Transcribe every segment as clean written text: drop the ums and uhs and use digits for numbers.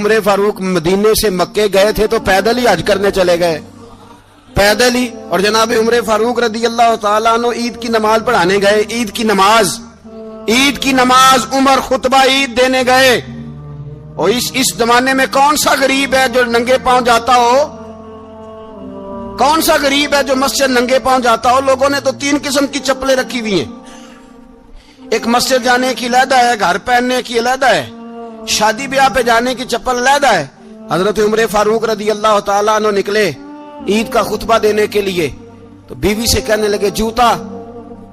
عمر فاروق مدینے سے مکے گئے تھے تو پیدل ہی حج کرنے چلے گئے، پیدل ہی. اور جناب عمر فاروق رضی اللہ تعالیٰ عنہ عید کی نماز پڑھانے گئے. عید کی نماز عمر خطبہ عید دینے گئے. اور اس زمانے میں کون سا غریب ہے جو ننگے پاؤں جاتا ہو؟ کون سا غریب ہے جو مسجد ننگے پاؤں جاتا ہو؟ لوگوں نے تو 3 قسم کی چپلیں رکھی ہوئی ہیں. ایک مسجد جانے کی علیحدہ ہے، گھر پہننے کی علیحدہ ہے، شادی بیاہ پہ جانے کی چپل علیحدہ ہے. حضرت عمر فاروق رضی اللہ تعالیٰ عنہ نکلے عید کا خطبہ دینے کے لیے تو بیوی سے کہنے لگے جوتا.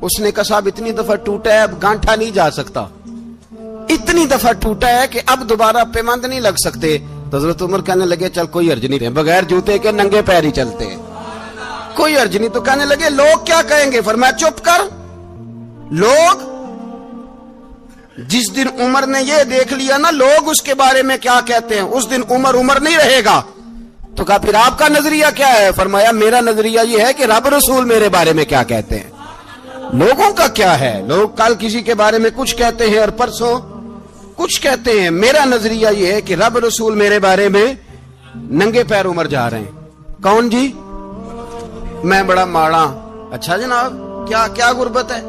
اس نے کہا صاحب اتنی دفعہ ٹوٹا ہے اب گانٹھا نہیں جا سکتا، اتنی دفعہ ٹوٹا ہے کہ اب دوبارہ پیمند نہیں لگ سکتے. تو حضرت عمر کہنے لگے چل کوئی حرج نہیں، بغیر جوتے کے ننگے پیر ہی چلتے ہیں، کوئی حرج نہیں. تو کہنے لگے لوگ کیا کہیں گے؟ فرمایا چپ کر. لوگ جس دن عمر نے یہ دیکھ لیا نا لوگ اس کے بارے میں کیا کہتے ہیں، اس دن عمر نہیں رہے گا. تو کہا پھر آپ کا نظریہ کیا ہے؟ فرمایا میرا نظریہ یہ ہے کہ رب رسول میرے بارے میں کیا کہتے ہیں. لوگوں کا کیا ہے؟ لوگ کل کسی کے بارے میں کچھ کہتے ہیں اور پرسوں کچھ کہتے ہیں. میرا نظریہ یہ ہے کہ رب رسول میرے بارے میں ننگے پیر عمر جا رہے ہیں. کون جی؟ میں بڑا ماڑا. اچھا جناب کیا غربت ہے؟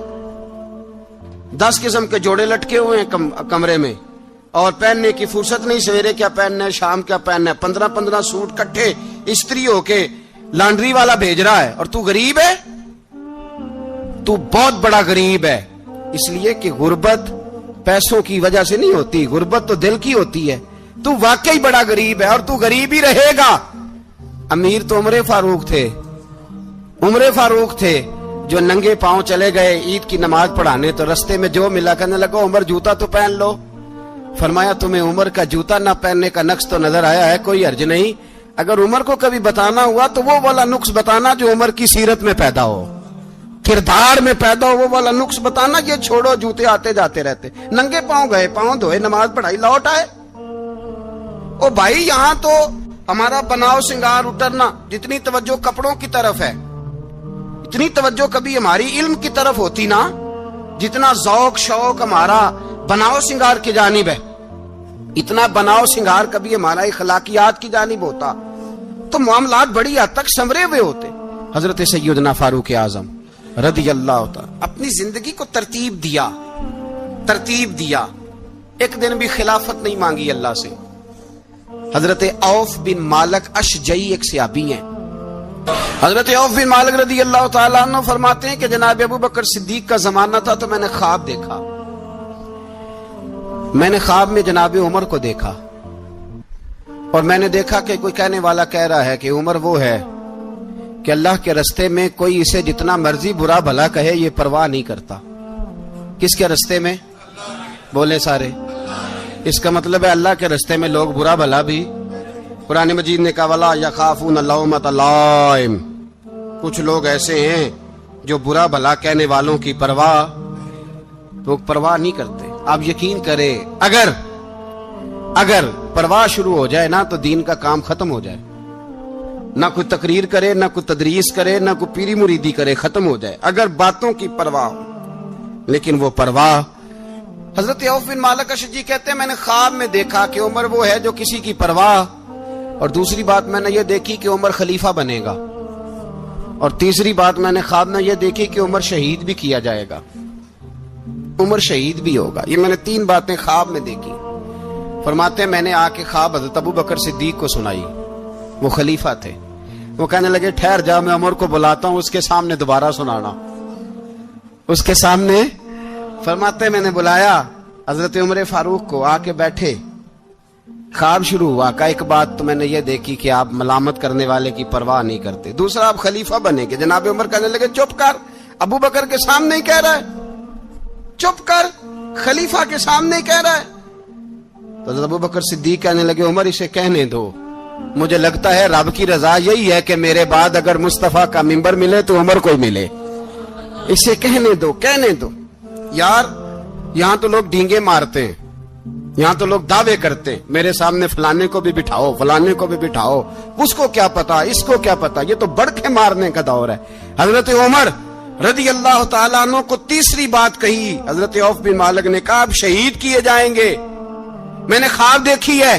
10 قسم کے جوڑے لٹکے ہوئے ہیں کمرے میں اور پہننے کی فرصت نہیں. سویرے کیا پہننا ہے، شام کیا پہننا ہے، 15 سوٹ کٹھے استری ہو کے لانڈری والا بھیج رہا ہے. اور تو غریب ہے، تو بہت بڑا غریب ہے. اس لیے کہ غربت پیسوں کی وجہ سے نہیں ہوتی، غربت تو دل کی ہوتی ہے. تو واقعی بڑا غریب ہے اور تو غریب ہی رہے گا. امیر تو عمر فاروق تھے جو ننگے پاؤں چلے گئے عید کی نماز پڑھانے. تو رستے میں جو ملا کہنے لگا عمر جوتا تو پہن لو. فرمایا تمہیں عمر کا جوتا نہ پہننے کا نقص تو نظر آیا ہے، کوئی حرج نہیں. اگر عمر کو کبھی بتانا ہوا تو وہ والا نقص بتانا جو عمر کی سیرت میں پیدا ہو، کردار میں پیدا ہو، وہ والا نقص بتانا. یہ چھوڑو جوتے آتے جاتے رہتے. ننگے پاؤں گئے، پاؤں دھوئے، نماز پڑھائی، لوٹ آئے. او بھائی یہاں تو ہمارا بناؤ سنگار اترنا، جتنی توجہ کپڑوں کی طرف ہے اتنی توجہ کبھی ہماری علم کی طرف ہوتی نا، جتنا ذوق شوق ہمارا بناؤ سنگار کی جانب ہے، اتنا بناؤ سنگار کبھی ہمارا اخلاقیات کی جانب ہوتا تو معاملات بڑی حد تک سنورے ہوئے ہوتے. حضرت سیدنا فاروق اعظم رضی اللہ تعالی اپنی زندگی کو ترتیب دیا. ایک دن بھی خلافت نہیں مانگی اللہ سے. حضرت عوف بن مالک اشجعی ایک صحابی ہیں. حضرت عوف بن مالک رضی اللہ تعالیٰ عنہ فرماتے ہیں کہ جناب ابو بکر صدیق کا زمانہ تھا تو میں نے خواب دیکھا. میں نے خواب میں جناب عمر کو دیکھا اور میں نے دیکھا کہ کوئی کہنے والا کہہ رہا ہے کہ عمر وہ ہے کہ اللہ کے رستے میں کوئی اسے جتنا مرضی برا بھلا کہے یہ پرواہ نہیں کرتا. کس کے رستے میں؟ بولے سارے. اس کا مطلب ہے اللہ کے رستے میں لوگ برا بھلا بھی. قرآن مجید نے کہا وَلَا يَخَافُونَ لَوْمَةَ لَائِمٍ. کچھ لوگ ایسے ہیں جو برا بھلا کہنے والوں کی پرواہ نہیں کرتے. آپ یقین کریں اگر پرواہ شروع ہو جائے نا تو دین کا کام ختم ہو جائے. نہ کوئی تقریر کرے، نہ کوئی تدریس کرے، نہ کوئی پیری مریدی کرے، ختم ہو جائے اگر باتوں کی پرواہ ہو. لیکن وہ پرواہ. حضرت عوف بن مالک اشجعی کہتے ہیں میں نے خواب میں دیکھا کہ عمر وہ ہے جو کسی کی پرواہ. اور دوسری بات میں نے یہ دیکھی کہ عمر خلیفہ بنے گا. اور تیسری بات میں نے خواب میں یہ دیکھی کہ عمر شہید بھی کیا جائے گا، عمر شہید بھی ہوگا. یہ میں نے 3 باتیں خواب میں دیکھی. فرماتے ہیں میں نے آ کے خواب حضرت ابو بکر صدیق کو سنائی. وہ خلیفہ تھے. وہ کہنے لگے ٹھہر جا، میں عمر کو بلاتا ہوں، اس کے سامنے دوبارہ سنانا. اس کے سامنے. فرماتے ہیں میں نے بلایا حضرت عمر فاروق کو، آ کے بیٹھے. خواب شروع ہوا. کا ایک بات تو میں نے یہ دیکھی کہ آپ ملامت کرنے والے کی پرواہ نہیں کرتے. دوسرا آپ خلیفہ بنے گے. جناب عمر کہنے لگے چپ کر، ابو بکر کے سامنے ہی کہہ رہا ہے، چپ کر، خلیفہ کے سامنے ہی کہہ رہا ہے. تو ابو بکر صدیق کہنے لگے عمر اسے کہنے دو، مجھے لگتا ہے رب کی رضا یہی ہے کہ میرے بعد اگر مصطفیٰ کا منبر ملے تو عمر کو ہی ملے. اسے کہنے دو. یار یہاں تو لوگ ڈینگے مارتے ہیں، یہاں تو لوگ دعوے کرتے ہیں میرے سامنے فلانے کو بھی بٹھاؤ، فلانے کو بھی بٹھاؤ، اس کو کیا پتا، اس کو کیا پتا. یہ تو بڑکے مارنے کا دور ہے. حضرت عمر رضی اللہ تعالیٰ عنہ کو تیسری بات کہی. حضرت عوف بن مالک نے کہا آپ شہید کیے جائیں گے، میں نے خواب دیکھی ہے.